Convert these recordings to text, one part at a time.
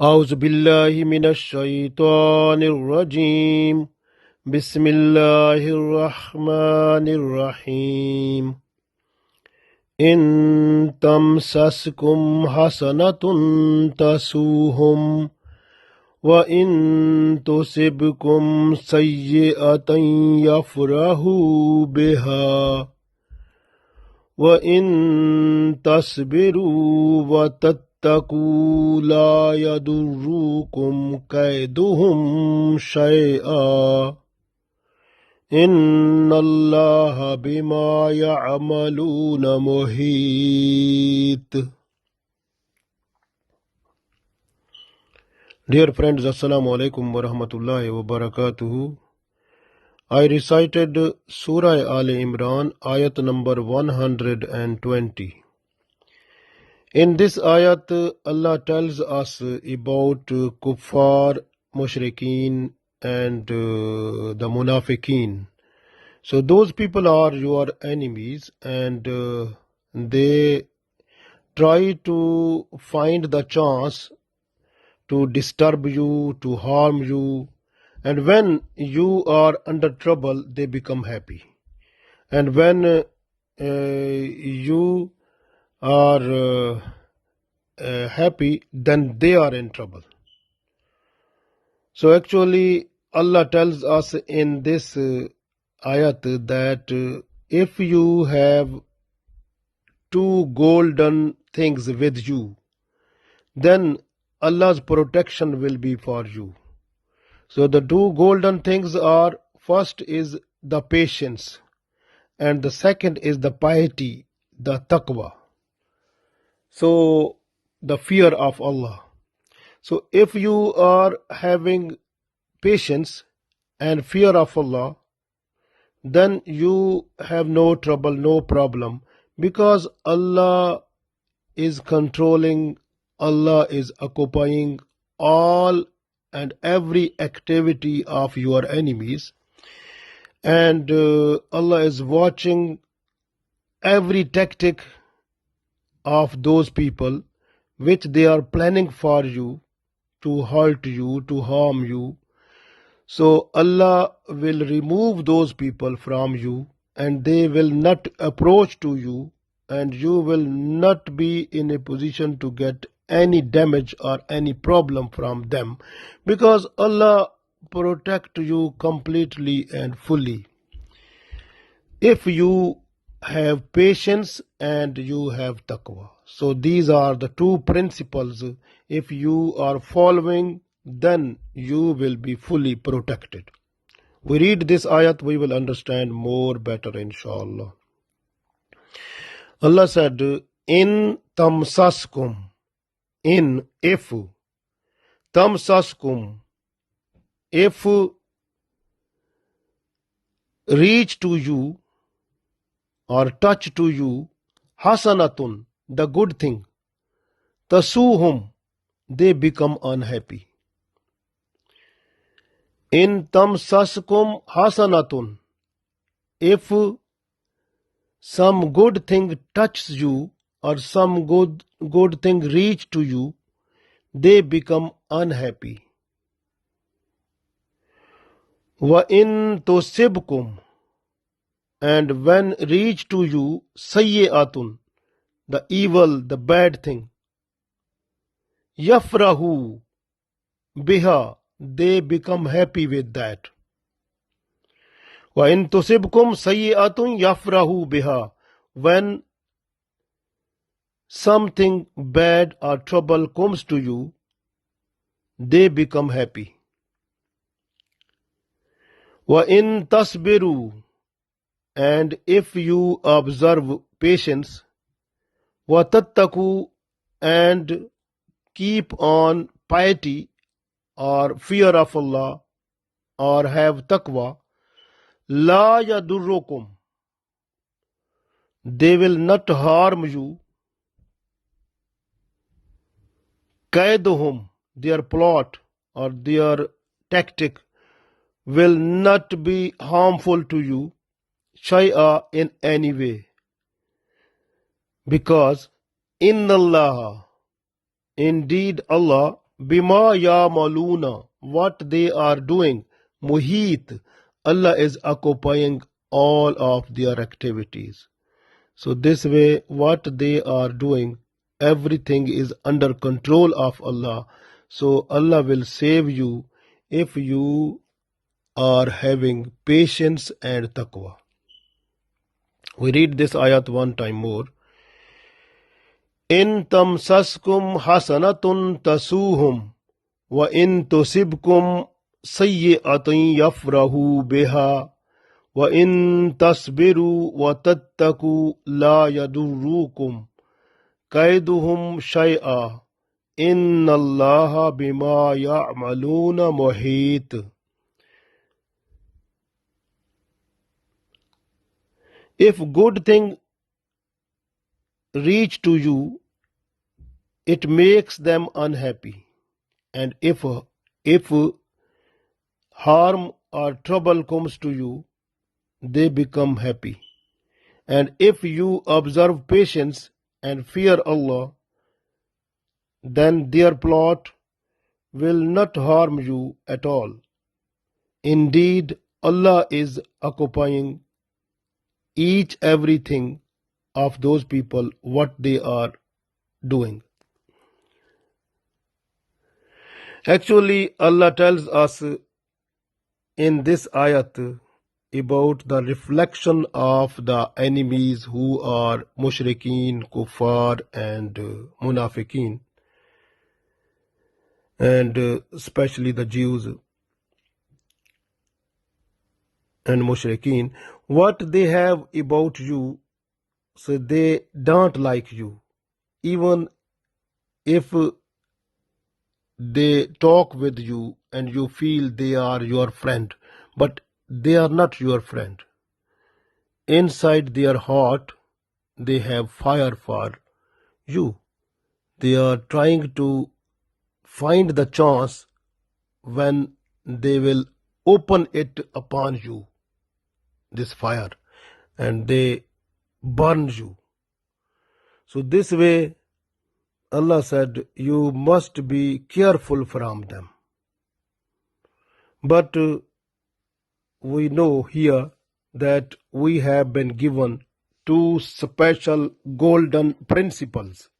أعوذ بالله من الشيطان الرجيم بسم الله الرحمن الرحيم إن تمسسكم حسنة تسوهم وإن تصبكم سيئة يفرحوا بها وإن تصبروا وتتقوا لا يضركم كيدهم شيئا إن الله بما يعملون محيط. Dear friends, Assalamu alaikum wa rahmatullahi wa barakatuhu. I recited Surah Aal Imran, Ayat number 120. In this ayat, Allah tells us about kuffar, mushrikeen and the munafiqeen. So those people are your enemies and they try to find the chance to disturb you, to harm you. And when you are under trouble, they become happy. And when you are happy, then they are in trouble. So actually, Allah tells us in this ayat that if you have two golden things with you, then Allah's protection will be for you. So the two golden things are, first is the patience and the second is the piety, the taqwa. So the fear of Allah. So if you are having patience and fear of Allah, then you have no trouble, no problem, because Allah is controlling, Allah is occupying all and every activity of your enemies, and Allah is watching every tactic of those people which they are planning for you, to hurt you, to harm you. So Allah will remove those people from you and they will not approach to you, and you will not be in a position to get any damage or any problem from them, because Allah protect you completely and fully if you have patience and you have taqwa. So these are the two principles. If you are following, then you will be fully protected. We read this ayat, we will understand more better inshallah. Allah said, in tamsaskum, in if, tamsaskum, if reach to you or touch to you, hasanatun, the good thing, tasuhum, they become unhappy. In tamsaskum hasanatun, if some good thing touches you or some good thing reach to you, they become unhappy. Wa in tusibkum, and when reach to you sayyi'atun, the evil, the bad thing, yafrahu biha, they become happy with that. Wa in tusibkum sayyi'atun yafrahu biha, when something bad or trouble comes to you, they become happy. Wa in tasbiru, and if you observe patience, wa tattaku, and keep on piety or fear of Allah or have taqwa, la yadurrukum, they will not harm you, kaiduhum, their plot or their tactic will not be harmful to you, shay'a, in any way, because inna Allah, indeed Allah, bima ya'maluna, what they are doing. Muhit, Allah is occupying all of their activities. So this way, what they are doing, everything is under control of Allah. So Allah will save you if you are having patience and taqwa. We read this ayat one time more. In tamsaskum hasanatun tasuhum wa in tusibkum sayyi'atun yafrahu biha wa in tasbiru wa tattaku la yadurrukum kaiduhum shay'a inna allaha bima ya'maluna muhit. If good thing reach to you, it makes them unhappy, and if harm or trouble comes to you, they become happy. And if you observe patience and fear Allah, then their plot will not harm you at all. Indeed, Allah is occupying each everything of those people what they are doing. Actually, Allah tells us in this ayat about the reflection of the enemies who are mushrikeen, kuffar and munafiqeen, and especially the Jews and mushrikeen, what they have about you. So they don't like you, even if they talk with you and you feel they are your friend, but they are not your friend. Inside their heart, they have fire for you. They are trying to find the chance when they will open it upon you, this fire, and they burn you. So this way, Allah said, you must be careful from them. But we know here that we have been given two special golden principles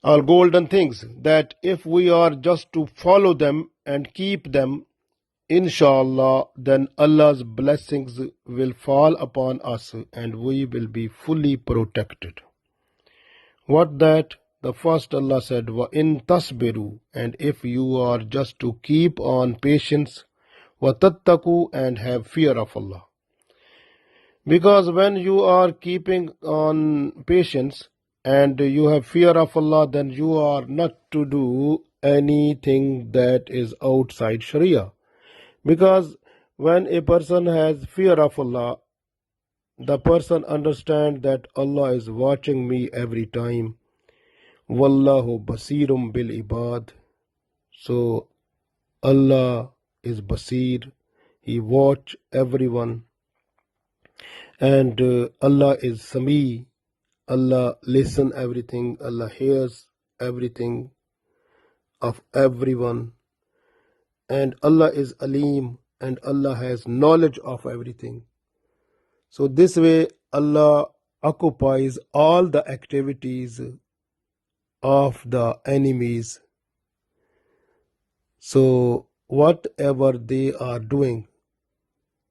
or golden things, that if we are just to follow them and keep them, inshallah, then Allah's blessings will fall upon us and we will be fully protected. What that? The first Allah said, wa in tasbiru, and if you are just to keep on patience, wa tattaku, and have fear of Allah. Because when you are keeping on patience and you have fear of Allah, then you are not to do anything that is outside Sharia. Because when a person has fear of Allah, the person understands that Allah is watching me every time. Wallahu basirum bil ibad. So Allah is basir. He watch everyone. And Allah is Sami. Allah listen everything. Allah hears everything of everyone. And Allah is Alim. And Allah has knowledge of everything. So this way Allah occupies all the activities of the enemies. So whatever they are doing,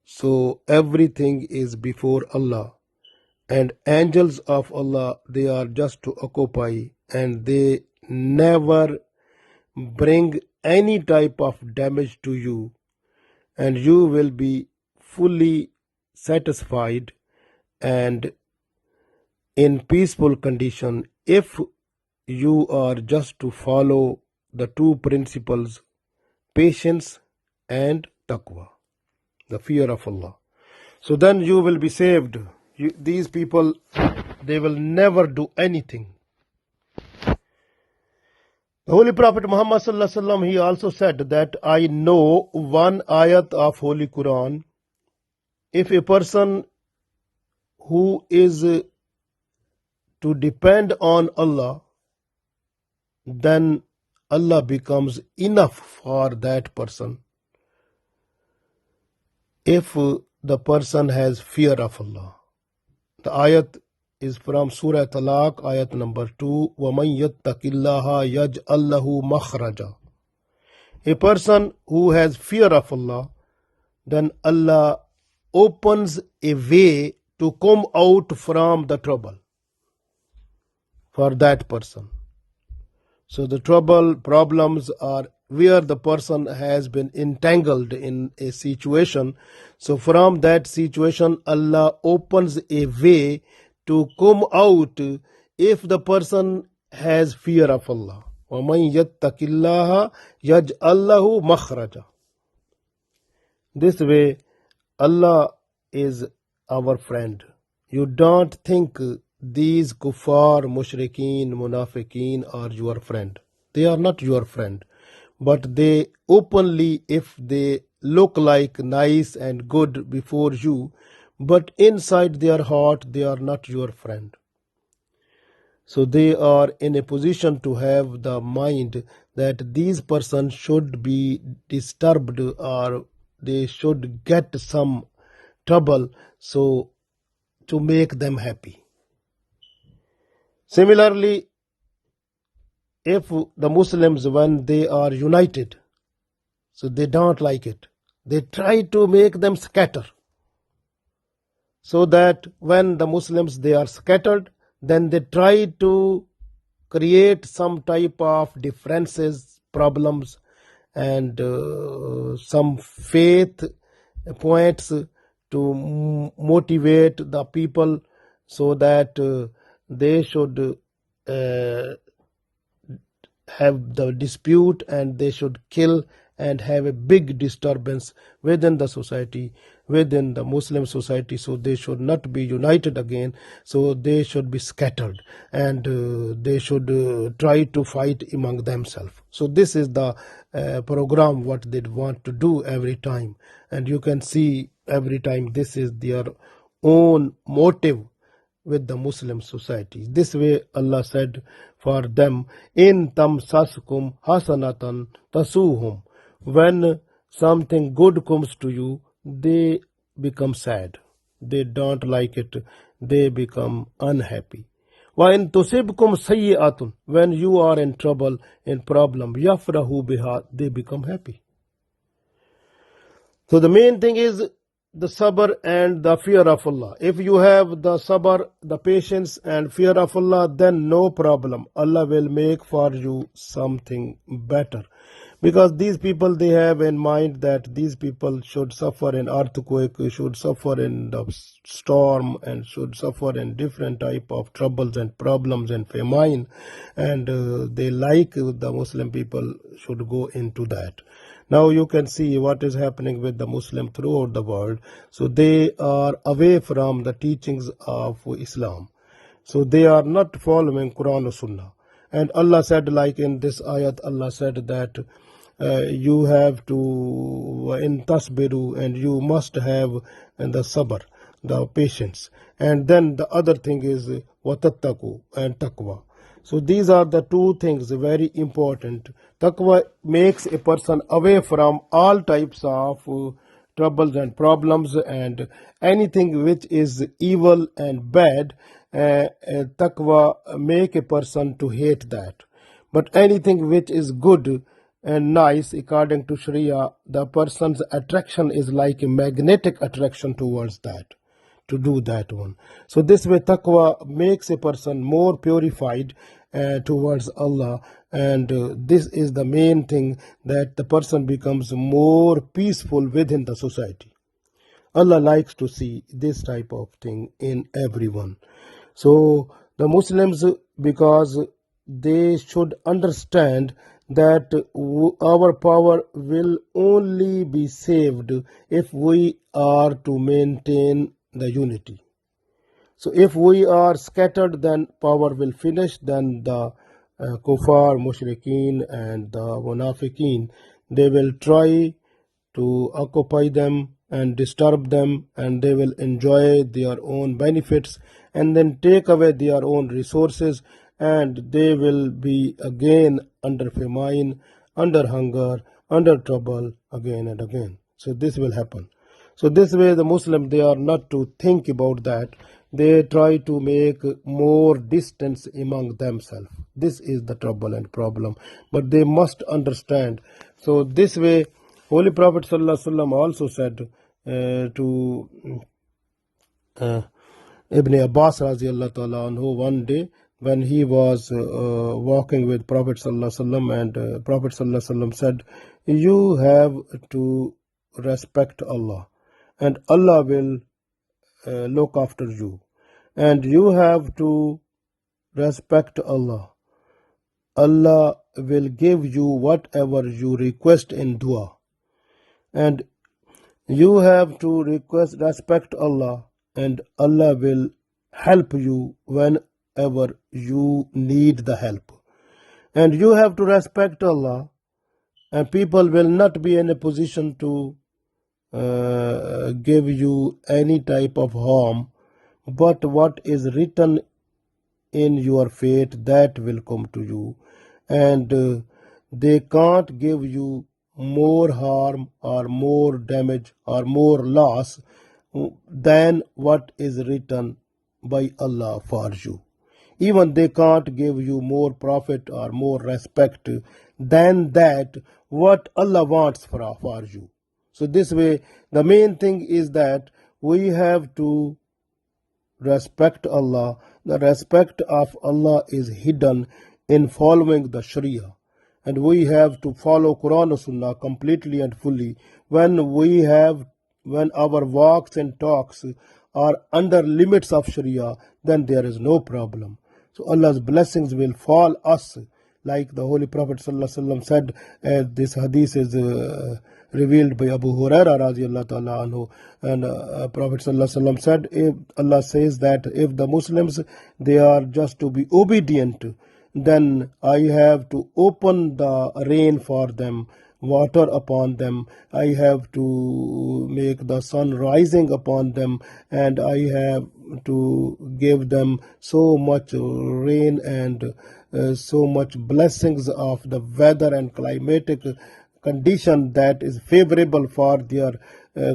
so everything is before Allah. And angels of Allah, they are just to occupy, and they never bring any type of damage to you, and you will be fully satisfied and in peaceful condition if you are just to follow the two principles, patience and taqwa, the fear of Allah. So then you will be saved. These people, they will never do anything. The Holy Prophet Muhammad sallallahu alaihi wasallam, he also said that I know one ayat of Holy Quran. If a person who is to depend on Allah, then Allah becomes enough for that person if the person has fear of Allah. The ayat is from Surah Talaq, ayat number 2. وَمَنْ يَتَّقِ اللَّهَ يَجْعَلْ لَهُ مَخْرَجًا. A person who has fear of Allah, then Allah opens a way to come out from the trouble for that person. So the problems are where the person has been entangled in a situation. So from that situation, Allah opens a way to come out if the person has fear of Allah. وَمَنْ يَتَّقِ اللَّهَ يَجْعَلْ لَهُ مَخْرَجًا. This way, Allah is our friend. You don't think these kuffar, mushrikeen, munafiqeen are your friend. They are not your friend. But they openly, if they look like nice and good before you, but inside their heart, they are not your friend. So they are in a position to have the mind that these persons should be disturbed or they should get some trouble so to make them happy. Similarly, if the Muslims, when they are united, so they don't like it, they try to make them scatter, so that when the Muslims they are scattered, then they try to create some type of differences, problems, and some faith points to motivate the people so that they should have the dispute and they should kill and have a big disturbance within the society, within the Muslim society. So they should not be united again. So they should be scattered and they should try to fight among themselves. So this is the program what they want to do every time. And you can see every time this is their own motive with the Muslim society. This way Allah said for them, in tamsaskum hasanatan tasuhum. When something good comes to you, they become sad. They don't like it. They become unhappy. وَإِن تُصِبْكُمْ سَيِّئَةٌ. When you are in trouble, in problem, يَفْرَحُوا بِهَا. They become happy. So the main thing is the sabr and the fear of Allah. If you have the sabr, the patience and fear of Allah, then no problem. Allah will make for you something better. Because these people, they have in mind that these people should suffer in earthquake, should suffer in the storm, and should suffer in different type of troubles and problems and famine. And they like the Muslim people should go into that. Now you can see what is happening with the Muslim throughout the world. So they are away from the teachings of Islam. So they are not following Quran or Sunnah. And Allah said, like in this ayat, Allah said that you have to in tasbiru, and you must have the sabr, the patience. And then the other thing is watattaku and taqwa. So these are the two things very important. Taqwa makes a person away from all types of troubles and problems and anything which is evil and bad. Taqwa make a person to hate that. But anything which is good and nice according to Sharia, the person's attraction is like a magnetic attraction towards that, to do that one. So this way taqwa makes a person more purified towards Allah, and this is the main thing, that the person becomes more peaceful within the society. Allah likes to see this type of thing in everyone. So the Muslims, because they should understand that our power will only be saved if we are to maintain the unity. So if we are scattered, then power will finish. Then the kuffar, mushrikeen and the munafiqeen, they will try to occupy them and disturb them, and they will enjoy their own benefits and then take away their own resources, and they will be again under famine, under hunger, under trouble again and again. So this will happen. So this way the Muslim, they are not to think about that. They try to make more distance among themselves. This is the trouble and problem. But they must understand. So this way, Holy Prophet ﷺ also said to Ibn Abbas radiallahu ta'ala anhu one day when he was walking with Prophet ﷺ, and Prophet ﷺ said, you have to respect Allah, and Allah will look after you, and you have to respect Allah. Allah will give you whatever you request in dua, and you have to respect Allah, and Allah will help you whenever you need the help. And you have to respect Allah, and people will not be in a position to give you any type of harm, but what is written in your fate, that will come to you, and they can't give you more harm or more damage or more loss than what is written by Allah for you. Even they can't give you more profit or more respect than that what Allah wants for you. So this way, the main thing is that we have to respect Allah. The respect of Allah is hidden in following the Sharia, and we have to follow Quran and Sunnah completely and fully. When our walks and talks are under limits of Sharia, then there is no problem. So Allah's blessings will fall us, like the Holy Prophet ﷺ said. This hadith is revealed by Abu Huraira radiallahu ta'ala anhu, and Prophet ﷺ said, if Allah says that if the Muslims, they are just to be obedient, then I have to open the rain for them, water upon them. I have to make the sun rising upon them, and I have to give them so much rain and so much blessings of the weather and climatic condition that is favorable for their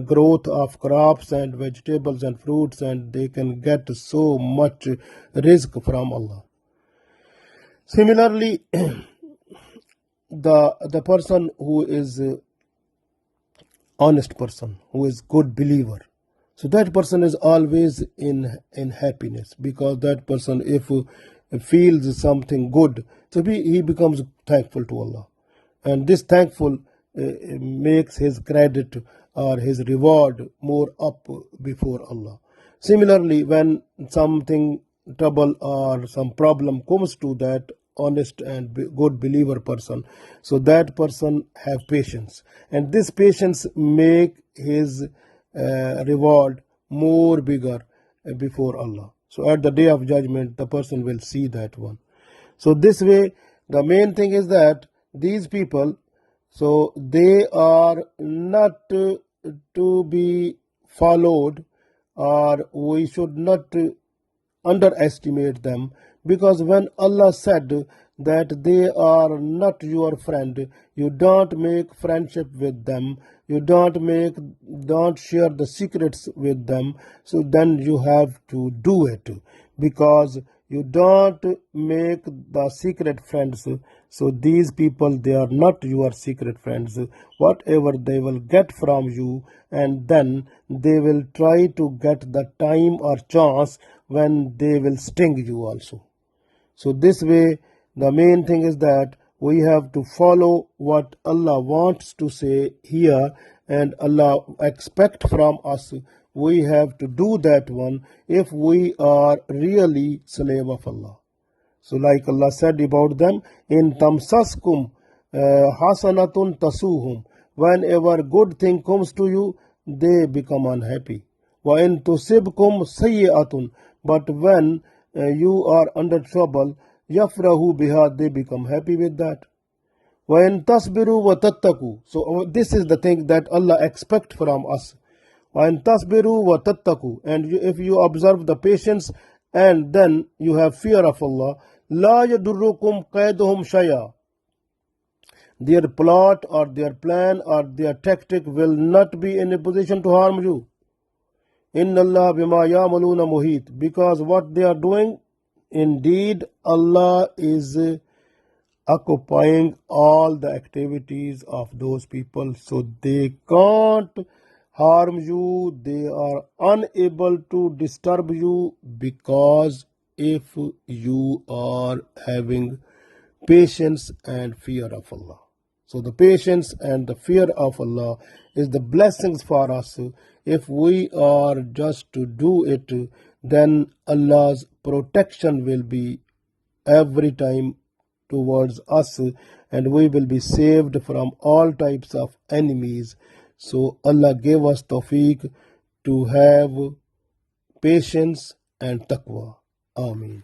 growth of crops and vegetables and fruits, and they can get so much rizq from Allah. Similarly, the person who is honest person, who is good believer, so that person is always in happiness, because that person, if feels something good, so he becomes thankful to Allah, and this thankful makes his credit or his reward more up before Allah. Similarly, when something trouble or some problem comes to that honest and good believer person, so that person have patience, and this patience make his reward more bigger before Allah. So at the day of judgment, the person will see that one. So this way, the main thing is that these people, so they are not to be followed, or we should not underestimate them, because when Allah said that they are not your friend, you don't make friendship with them, you don't share the secrets with them, so then you have to do it, because you don't make the secret friends. So these people, they are not your secret friends. Whatever they will get from you, and then they will try to get the time or chance when they will sting you also. So this way, the main thing is that we have to follow what Allah wants to say here, and Allah expect from us. We have to do that one if we are really slave of Allah. So like Allah said about them, in tamsaskum hasanatun tasuhum, whenever good thing comes to you, they become unhappy. Wa in tusibkum sayyi'atun, but when you are under trouble, yafrahu biha, they become happy with that. Wa in tasbiru wa tattaku, so this is the thing that Allah expect from us. Wa in tasbiru wa tattaku, and if you observe the patience and then you have fear of Allah, لا يضركم كيدهم شيئا. Their plot or their plan or their tactic will not be in a position to harm you. Inna Allah bima ya'maluna muhit. Because what they are doing, indeed Allah is occupying all the activities of those people, so they can't harm you, they are unable to disturb you, because if you are having patience and fear of Allah. So the patience and the fear of Allah is the blessings for us. If we are just to do it, then Allah's protection will be every time towards us, and we will be saved from all types of enemies. So Allah gave us tawfiq to have patience and taqwa. Ameen.